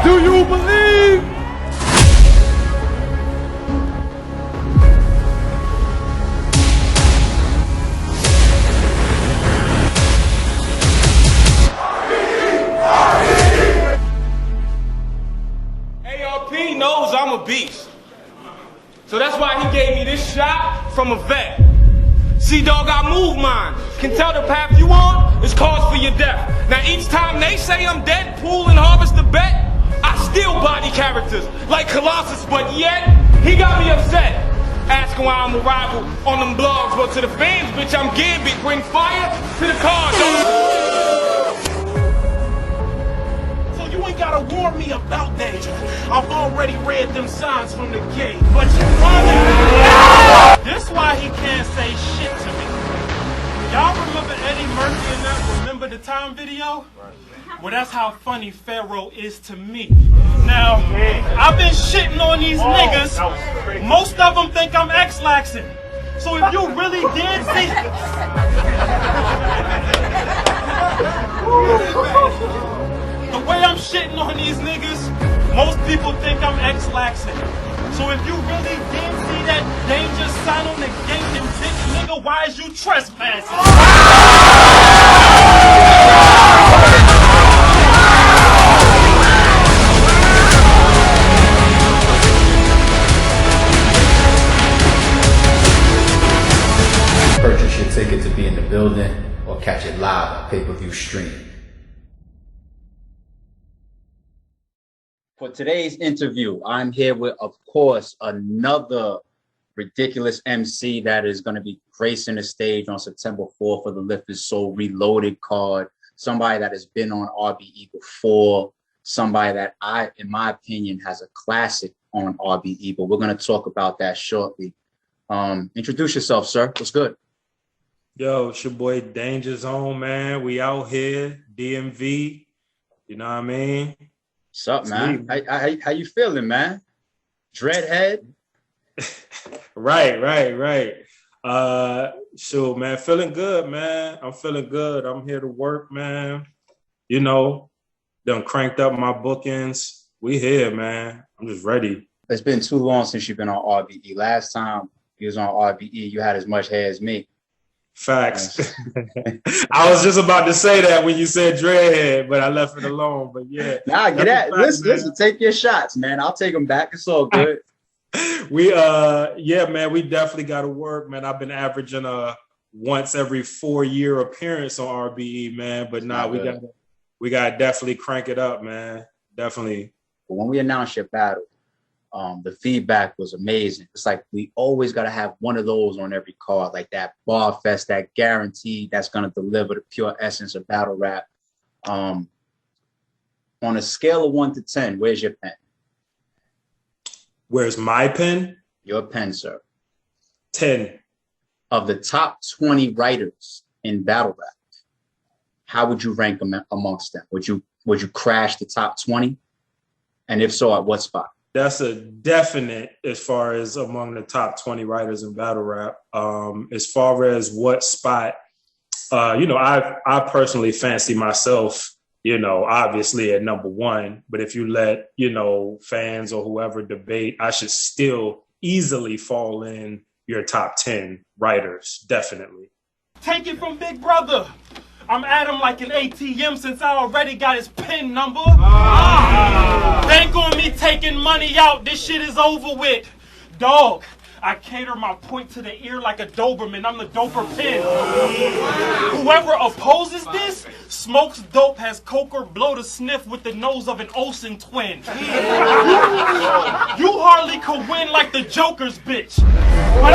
Do you believe? ARP knows I'm a beast. So that's why he gave me this shot from a vet. See, dog, I move mine. Can tell the path you on is cause for your death. Now, each time they say I'm dead, pool and harvest the bet, I still body characters like Colossus, but yet, he got me upset. Asking why I'm a rival on them blogs, but to the fans, bitch, I'm Gambit. Bring fire to the cars, So you ain't gotta warn me about danger. I've already read them signs from the gate. But you running. This why he can't say shit to me. Y'all remember Eddie Murphy in that Remember the Time video? Well, that's how funny Pharaoh is to me. Now, I've been shitting on these niggas. Most of them think I'm X-laxing. So if you really did see... The way I'm shitting on these niggas, most people think I'm X-laxing. So if you really did see that danger sign on the gate, then bitch nigga, why is you trespassing? Purchase your ticket to be in the building or catch it live on pay-per-view stream. For today's interview, I'm here with, of course, another ridiculous MC that is going to be gracing the stage on September 4th for the Lift Is Soul Reloaded card. Somebody that has been on RBE before, somebody that in my opinion, has a classic on RBE, but we're going to talk about that shortly. Introduce yourself, sir. What's good? Yo, it's your boy Danger Zone, man. We out here, DMV. You know what I mean? What's up, man? How you feeling, man? Dreadhead? Right. Sure, man. Feeling good, man. I'm feeling good. I'm here to work, man. You know, done cranked up my bookings. We here, man. I'm just ready. It's been too long since you've been on RBE. Last time you was on RBE, you had as much hair as me. Facts. I was just about to say that when you said dreadhead, but I left it alone. But yeah. Nah, get at listen, take your shots, man. I'll take them back. It's all good. Yeah, man, we definitely got to work, man. I've been averaging once every 4-year appearance on RBE, man. But nah, we gotta definitely crank it up, man. Definitely. But when we announced your battle, the feedback was amazing. It's like we always got to have one of those on every card, like that bar fest, that guarantee that's going to deliver the pure essence of battle rap. On a scale of 1 to 10, where's your pen? Where's my pen? Your pen, sir. 10. Of the top 20 writers in battle rap, how would you rank them amongst them? Would you crash the top 20? And if so, at what spot? That's a definite as far as among the top 20 writers in battle rap. As far as what spot, you know, I personally fancy myself, you know, obviously at number 1. But if you let, you know, fans or whoever debate, I should still easily fall in your top 10 writers, definitely. Take it from Big Brother. I'm at him like an ATM since I already got his PIN number. Bank on me taking money out. This shit is over with. Dog, I cater my point to the ear like a Doberman. I'm the doper pin. Whoever opposes this smokes dope, has coke or blow to sniff with the nose of an Olsen twin. You hardly could win like the Joker's bitch. But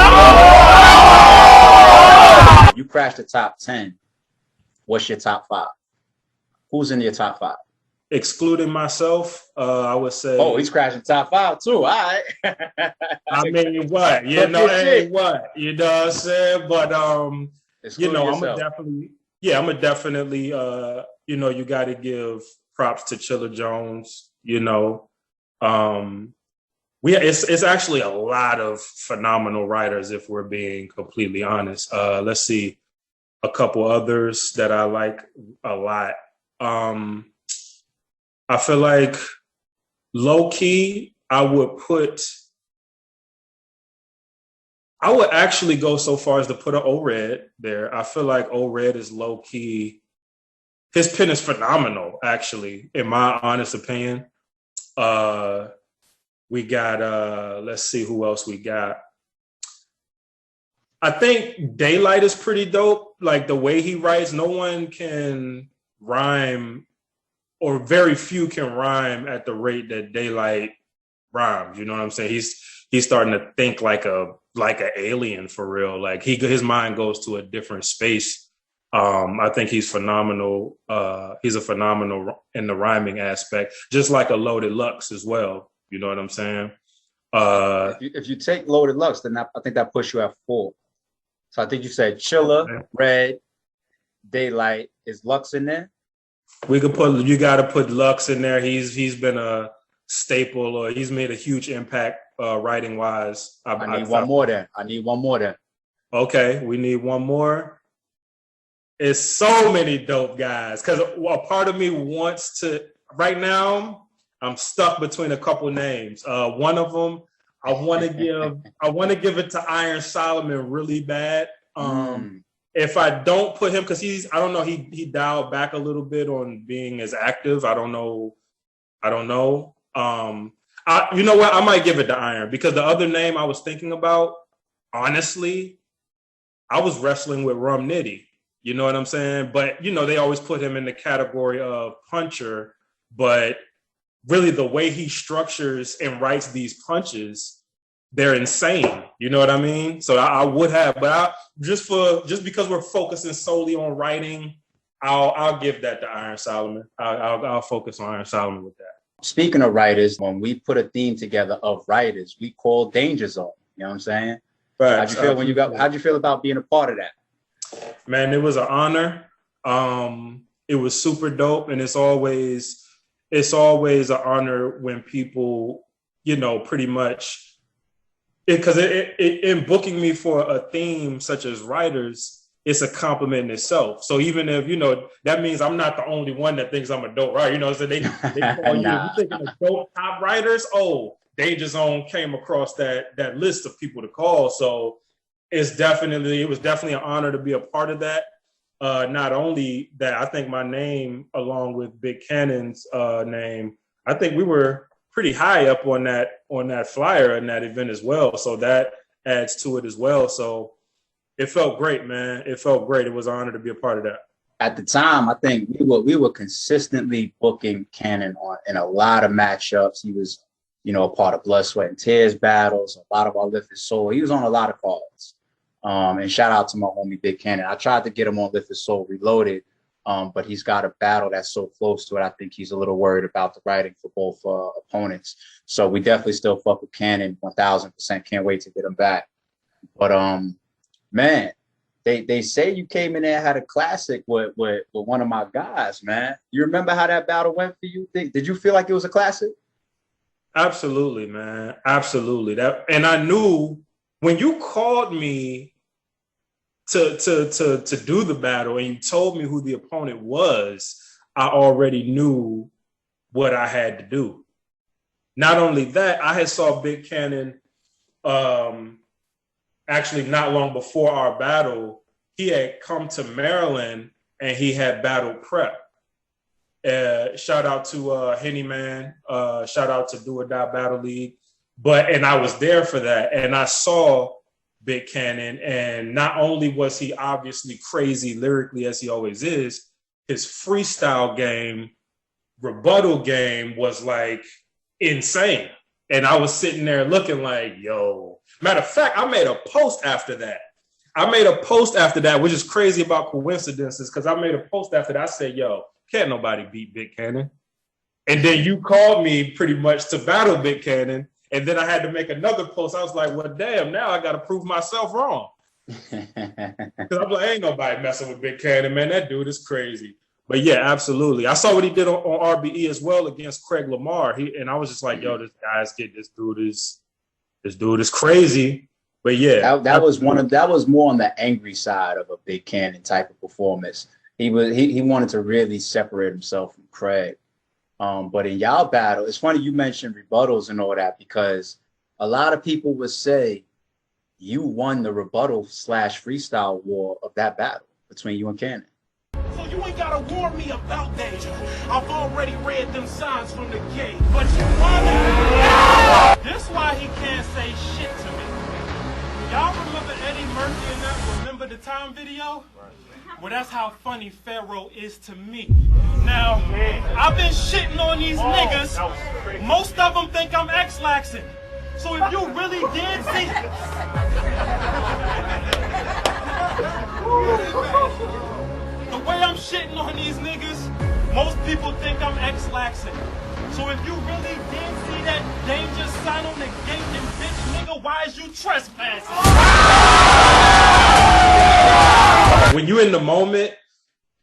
You crashed the top 10. What's your top 5? Who's in your top 5? Excluding myself, I would say. Oh, he's crashing top 5 too. All right. I mean, what? You know, hey, what? You know what I'm saying? But you know, I'm gonna definitely, you know, you got to give props to Chilla Jones. You know, it's actually a lot of phenomenal writers, if we're being completely honest. Let's see. A couple others that I like a lot. I feel like Low key, I would actually go so far as to put an O-Red there. I feel like O-Red is low key. His pen is phenomenal, actually, in my honest opinion. We got, let's see who else we got. I think Daylight is pretty dope. Like the way he writes, no one can rhyme, or very few can rhyme at the rate that Daylight rhymes. You know what I'm saying? He's starting to think like an alien for real. Like his mind goes to a different space. I think he's phenomenal. He's a phenomenal in the rhyming aspect, just like a Loaded Lux as well. You know what I'm saying? If you take Loaded Lux, then I think that puts you at 4. So I think you said Chilla, Red, Daylight. Is Lux in there? You got to put Lux in there. He's been a staple, or he's made a huge impact writing wise. I need one more then. Okay, we need one more. It's so many dope guys, because a part of me wants to. Right now, I'm stuck between a couple names. One of them, I want to give it to Iron Solomon really bad. If I don't put him, because I don't know, he dialed back a little bit on being as active. I don't know. You know what? I might give it to Iron, because the other name I was thinking about, honestly, I was wrestling with Rum Nitty. You know what I'm saying? But, you know, they always put him in the category of puncher, but really the way he structures and writes these punches, they're insane. You know what I mean? So I would have, but just because we're focusing solely on writing, I'll give that to Iron Solomon. I'll focus on Iron Solomon with that. Speaking of writers, when we put a theme together of writers, we call Danger Zone. You know what I'm saying? How'd you feel about being a part of that? Man, it was an honor. It was super dope, and it's always an honor when people, you know, pretty much, because in booking me for a theme such as writers, it's a compliment in itself. So even if, you know, that means I'm not the only one that thinks I'm a dope writer, you know, so they call you, you thinking of dope top writers, Danger Zone came across that list of people to call. So it was definitely an honor to be a part of that. Not only that, I think my name, along with Big Cannon's name, I think we were pretty high up on that flyer in that event as well. So that adds to it as well. So it felt great, man. It felt great. It was an honor to be a part of that. At the time, I think we were consistently booking Kannon in a lot of matchups. He was, you know, a part of Blood, Sweat, and Tears battles, a lot of our Lift His Soul. He was on a lot of cards. And shout out to my homie Big Kannon. I tried to get him on Lift His Soul Reloaded, but he's got a battle that's so close to it. I think he's a little worried about the writing for both opponents. So we definitely still fuck with Kannon 1000%. Can't wait to get him back. But man, they say you came in there and had a classic with one of my guys, man. You remember how that battle went for you? Did you feel like it was a classic? Absolutely, man. Absolutely. And I knew when you called me to do the battle and you told me who the opponent was, I already knew what I had to do. Not only that, I had saw Big Kannon actually not long before our battle. He had come to Maryland and he had battle prep. Shout out to Henny Man. Shout out to Do or Die Battle League. And I was there for that. And I saw Big Kannon. And not only was he obviously crazy lyrically as he always is, his freestyle game, rebuttal game was like insane. And I was sitting there looking like, yo. Matter of fact, I made a post after that, which is crazy about coincidences, because I made a post after that. I said, yo, can't nobody beat Big Kannon. And then you called me pretty much to battle Big Kannon. And then I had to make another post. I was like, well, damn, now I got to prove myself wrong. Because I'm like, ain't nobody messing with Big Kannon, man. That dude is crazy. But yeah, absolutely. I saw what he did on RBE as well against Craig Lamar. And I was just like, yo, this dude is crazy. But yeah, that was more on the angry side of a Big Kannon type of performance. He wanted to really separate himself from Craig. But in y'all battle, it's funny you mentioned rebuttals and all that, because a lot of people would say you won the rebuttal / freestyle war of that battle between you and Kannon. So you ain't gotta warn me about danger. I've already read them signs from the gate. But you wanna? This why he can't say shit to me. Y'all remember Eddie Murphy in that Remember the Time video? Well, that's how funny Pharaoh is to me. Now, I've been shitting on these niggas. Most of them think I'm X-laxing. So if you really did see... The way I'm shitting on these niggas, most people think I'm X-laxing. So if you really did see that danger sign on the gate, then bitch nigga, why is you trespassing? When you're in the moment,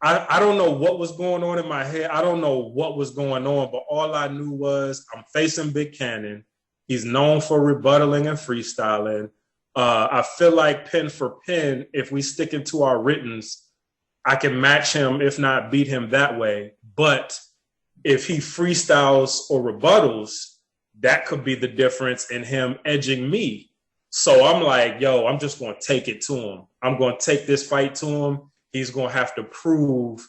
I don't know what was going on in my head. I don't know what was going on, but all I knew was I'm facing Big Kannon. He's known for rebuttaling and freestyling. I feel like pen for pen, if we stick into our writtens, I can match him, if not beat him that way. But if he freestyles or rebuttals, that could be the difference in him edging me. So I'm like, yo, I'm just going to take it to him. I'm going to take this fight to him. He's going to have to prove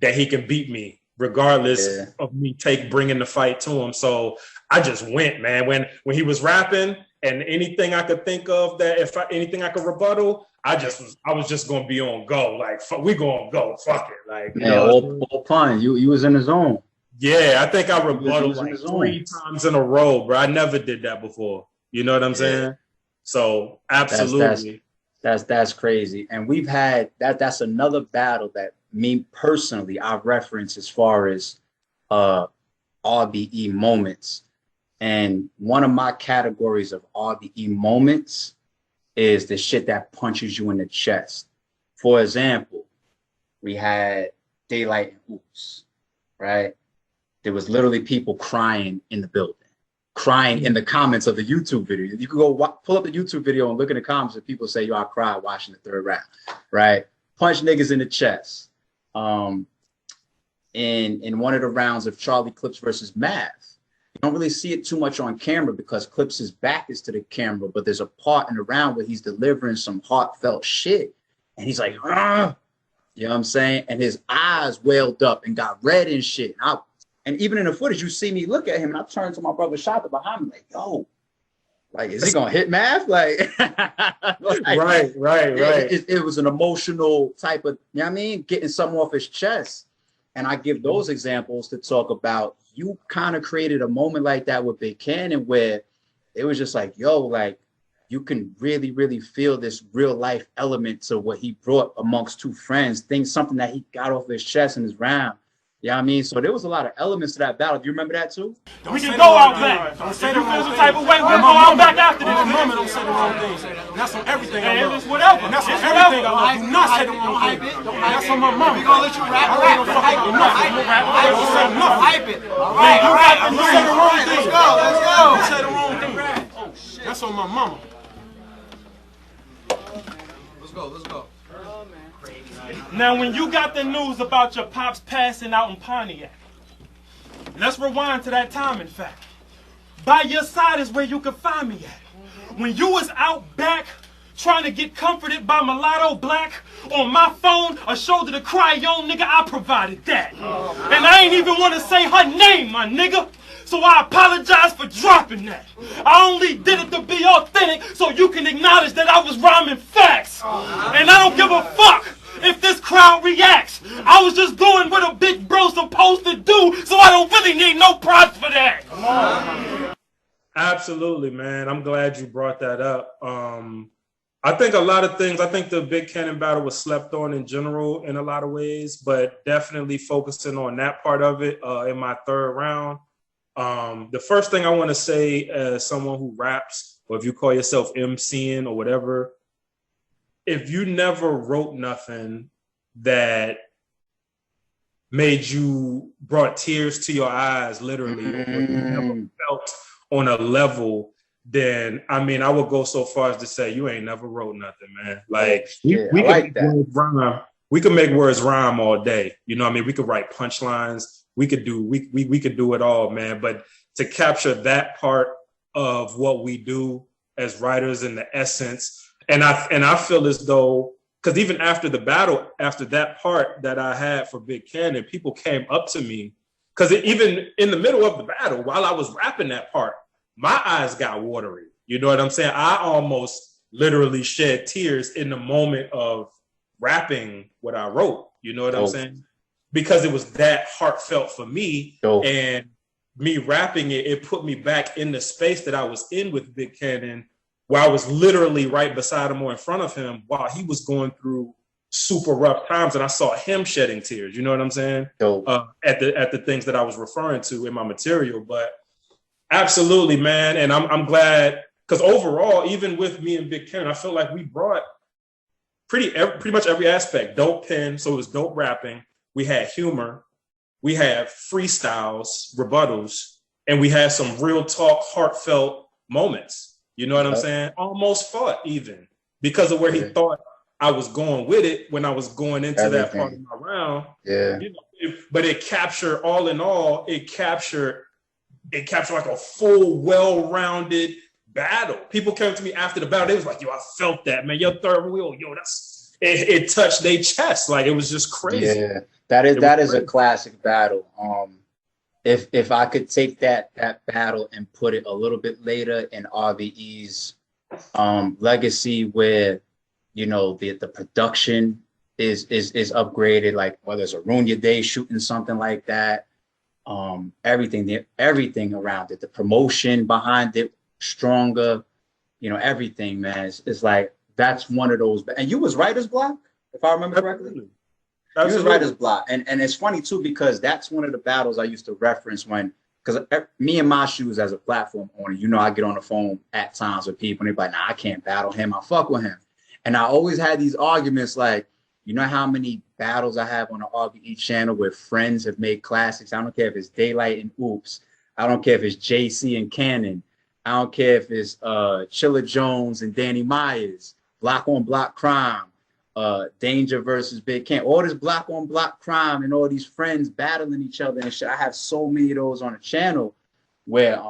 that he can beat me, regardless of me bringing the fight to him. So I just went, man. When he was rapping and anything I could think of that anything I could rebuttal, I was just going to be on go. Like, we going to go. Fuck it. Like, all fine. You was in the zone. Yeah, I think I rebutted like 3 times in a row, bro. I never did that before. You know what I'm saying? So absolutely. That's crazy. And we've had that's another battle that me personally I reference as far as RBE moments. And one of my categories of RBE moments is the shit that punches you in the chest. For example, we had Daylight and Oops, right? There was literally people crying in the building, crying in the comments of the YouTube video. You could go pull up the YouTube video and look in the comments and people say, yo, I cried watching the 3rd round, right? Punch niggas in the chest. In one of the rounds of Charlie Clips versus Math, you don't really see it too much on camera because Clips' back is to the camera, but there's a part in the round where he's delivering some heartfelt shit. And he's like, ah, you know what I'm saying? And his eyes welled up and got red and shit. And even in the footage, you see me look at him and I turn to my brother Shaka behind me like, yo, like, is he going to hit Math? Like, right. It was an emotional type of, you know what I mean? Getting something off his chest. And I give those examples to talk about you kind of created a moment like that with Big Kannon where it was just like, yo, like you can really, really feel this real life element to what he brought amongst 2 friends, something that he got off his chest in his round. Yeah, I mean, so there was a lot of elements to that battle. Do you remember that too? We can go out back. Don't say the wrong type of way. We'll go out back after this. Mama don't say the wrong things. That's on everything. And it's whatever. That's on everything. I do not say the wrong thing. That's on my mama. We gonna let you rap. All right, hype it. Hype it. All right, all right. You say the wrong thing. Let's go. Let's go. You say the wrong thing. Oh shit. That's on my mama. Let's go. Let's go. Now, when you got the news about your pops passing out in Pontiac, let's rewind to that time, in fact. By your side is where you could find me at. When you was out back trying to get comforted by Mulatto Black, on my phone, a shoulder to cry on, nigga, I provided that. And I ain't even want to say her name, my nigga. So I apologize for dropping that. I only did it to be authentic so you can acknowledge that I was rhyming facts. And I don't give a fuck if this crowd reacts. I was just doing what a big bro's supposed to do, so I don't really need no props for that. Absolutely, man. I'm glad you brought that up. I think a lot of things, I think the Big Kannon battle was slept on in general in a lot of ways, but definitely focusing on that part of it in my 3rd round. The first thing I want to say as someone who raps, or if you call yourself MCing or whatever, if you never wrote nothing that brought tears to your eyes, literally, or you never felt on a level, then, I mean, I would go so far as to say you ain't never wrote nothing, man. Like, we can make words rhyme all day. You know what I mean? We could write punchlines. we could do it all, man. But to capture that part of what we do as writers and the essence, and I feel as though, because even after the battle, after that part that I had for Big Kannon, people came up to me, because even in the middle of the battle, while I was rapping that part, my eyes got watery. You know what I'm saying? I almost literally shed tears in the moment of rapping what I wrote. You know what I'm saying? Because it was that heartfelt for me. And me rapping it, it put me back in the space that I was in with Big Kannon, where I was literally right beside him or in front of him while he was going through super rough times, and I saw him shedding tears. You know what I'm saying? At the things that I was referring to in my material. But absolutely, man, and I'm glad, because overall, even with me and Big Kannon, I feel like we brought pretty much every aspect. Dope pen, so it was dope rapping. We had humor. We had freestyles, rebuttals, and we had some real talk, heartfelt moments. You know what I'm saying? Almost fought even because of where he thought I was going with it when I was going into that part of my round. You know, but it captured, all in all, it captured like a full, well-rounded battle. People came to me after the battle. They was like, yo, I felt that, man. Your third wheel, yo, it touched their chest. Like, it was just crazy. Yeah, that is a classic battle. If I could take that battle and put it a little bit later in RBE's legacy, where, you know, the production is upgraded, like whether it's a Runya Day shooting something like that, everything around it, the promotion behind it, stronger, you know, everything, man. It's like, that's one of those. And you was writer's block, if I remember correctly. You was writer's block, and it's funny too, because that's one of the battles I used to reference because me and my shoes as a platform owner, you know, I get on the phone at times with people and they're like, nah, I can't battle him, I fuck with him. And I always had these arguments like, you know how many battles I have on the RBE channel where friends have made classics? I don't care if it's Daylight and Oops. I don't care if it's JC and Kannon. I don't care if it's Chilla Jones and Danny Myers, block on block crime. Danja versus Big Kannon, all this block on block crime and all these friends battling each other and shit. I have so many of those on the channel where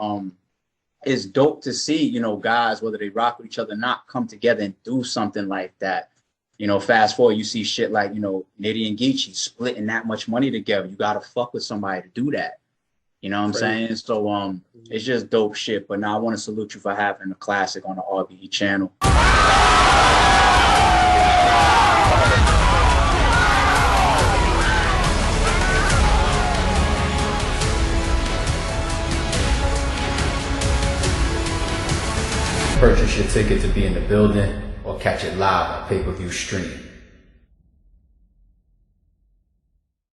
it's dope to see, you know, guys, whether they rock with each other or not, come together and do something like that. You know, fast forward, you see shit like, you know, Nitty and Geechee splitting that much money together. You gotta fuck with somebody to do that. You know what I'm saying? So it's just dope shit. But now I want to salute you for having a classic on the RBE channel. Purchase your ticket to be in the building or catch it live on pay-per-view stream.